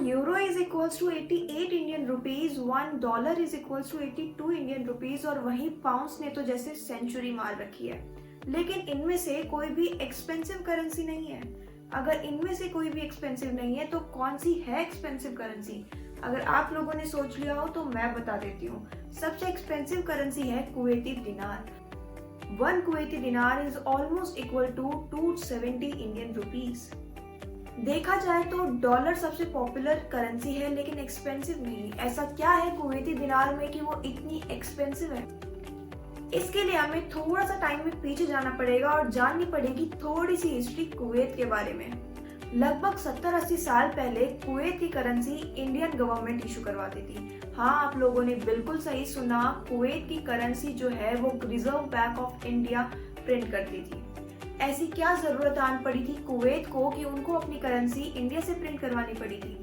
Euro is equals to 88 Indian rupees, $1 is equals to 82 Indian rupees, और वहीं pounds ने तो जैसे सेंचुरी मार रखी है। लेकिन इनमें से कोई भी एक्सपेंसिव करेंसी नहीं है। अगर इनमें से कोई भी एक्सपेंसिव नहीं है तो कौन सी है एक्सपेंसिव करेंसी? अगर आप लोगों ने सोच लिया हो तो मैं बता देती हूँ। सबसे एक्सपेंसिव करेंसी है कुवैती दिनार। 1 Kuwaiti dinar is almost equal to 270 Indian rupees. देखा जाए तो डॉलर सबसे पॉपुलर करेंसी है लेकिन एक्सपेंसिव नहीं। ऐसा क्या है कुवैती दिनार में कि वो इतनी एक्सपेंसिव है? इसके लिए हमें थोड़ा सा टाइम में पीछे जाना पड़ेगा और जाननी पड़ेगी थोड़ी सी हिस्ट्री कुवैत के बारे में। लगभग 70-80 साल पहले कुवैत की करेंसी इंडियन गवर्नमेंट इशू करवाती थी। हाँ, आप लोगों ने बिल्कुल सही सुना, कुवैत की करेंसी जो है वो reserve bank of India print करती थी। ऐसी क्या जरूरत आन पड़ी थी कुवैत को कि उनको अपनी करेंसी इंडिया से प्रिंट करवानी पड़ी थी?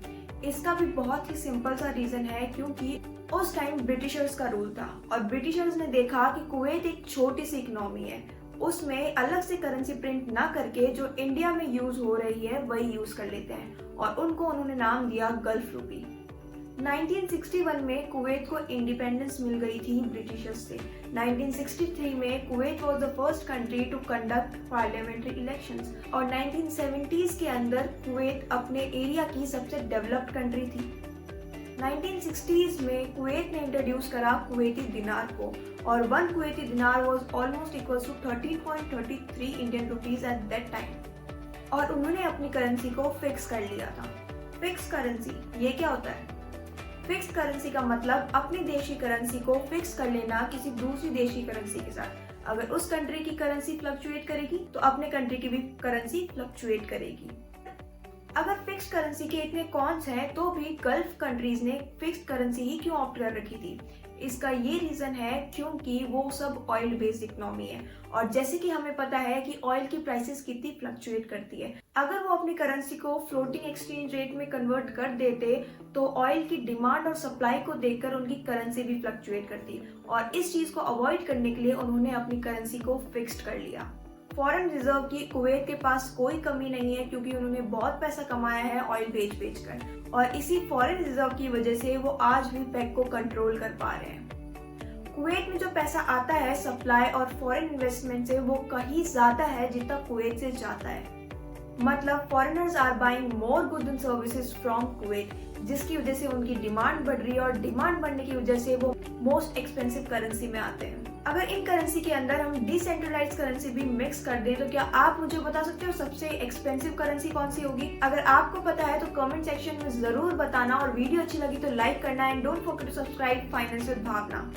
इसका भी बहुत ही सिंपल सा रीजन है, क्योंकि उस टाइम ब्रिटिशर्स का रूल था और ब्रिटिशर्स ने देखा कि कुवैत एक छोटी सी इकोनॉमी है, उसमें अलग से करेंसी प्रिंट ना करके जो इंडिया में यूज हो रही है वही यूज कर लेते हैं, और उनको उन्होंने नाम दिया गल्फ रूपी। 1961 में कुवैत को इंडिपेंडेंस मिल गई थी ब्रिटिशर्स से। 1963 में Kuwait was the first country to conduct parliamentary elections, और 1970s के अंदर कुवैत अपने एरिया की सबसे डेवलप्ड कंट्री थी। 1960s में कुवैत ने इंट्रोड्यूस करा कुवैती दिनार को, और 1 Kuwaiti dinar was almost equal to 13.33 Indian rupees at that time, और उन्होंने अपनी करेंसी को फिक्स कर लिया था। फिक्स करेंसी ये क्या होता है? फिक्स करेंसी का मतलब अपनी देश की करेंसी को फिक्स कर लेना किसी दूसरी देश की करेंसी के साथ। अगर उस कंट्री की करेंसी फ्लक्चुएट करेगी तो अपने कंट्री की भी करेंसी फ्लक्चुएट करेगी। अगर फिक्स करेंसी के इतने कॉन्स हैं तो भी गल्फ कंट्रीज ने फिक्स करेंसी ही क्यों ऑप्ट कर रखी थी? इसका ये रीजन है क्योंकि वो सब ऑयल बेस्ड इकोनॉमी है, और जैसे कि हमें पता है कि ऑयल की प्राइसेस कितनी फ्लक्चुएट करती है। अगर वो अपनी करेंसी को फ्लोटिंग एक्सचेंज रेट में कन्वर्ट कर देते तो ऑयल की डिमांड और सप्लाई को देखकर उनकी करेंसी भी फ्लक्चुएट करती, और इस चीज को अवॉइड करने के लिए उन्होंने अपनी करेंसी को फिक्स्ड कर लिया। फॉरेन रिजर्व की कुवैत के पास कोई कमी नहीं है, क्योंकि उन्होंने बहुत पैसा कमाया है ऑयल बेच कर, और इसी फॉरेन रिजर्व की वजह से वो आज भी पेग को कंट्रोल कर पा रहे हैं। कुवैत में जो पैसा आता है सप्लाई और फॉरेन इन्वेस्टमेंट से, वो कहीं ज्यादा है जितना कुवैत से जाता है। मतलब foreigners are buying more goods and services from Kuwait, जिसकी वजह से उनकी डिमांड बढ़ रही है, और डिमांड बढ़ने की वजह से वो मोस्ट एक्सपेंसिव करेंसी में आते हैं। अगर इन करेंसी के अंदर हम डिसेंट्रलाइज्ड करेंसी भी मिक्स कर दें तो क्या आप मुझे बता सकते हो सबसे एक्सपेंसिव करेंसी कौन सी होगी? अगर आपको पता है तो कमेंट सेक्शन में जरूर बताना, और वीडियो अच्छी लगी तो लाइक करना, and don't forget to subscribe finance with Bhavna.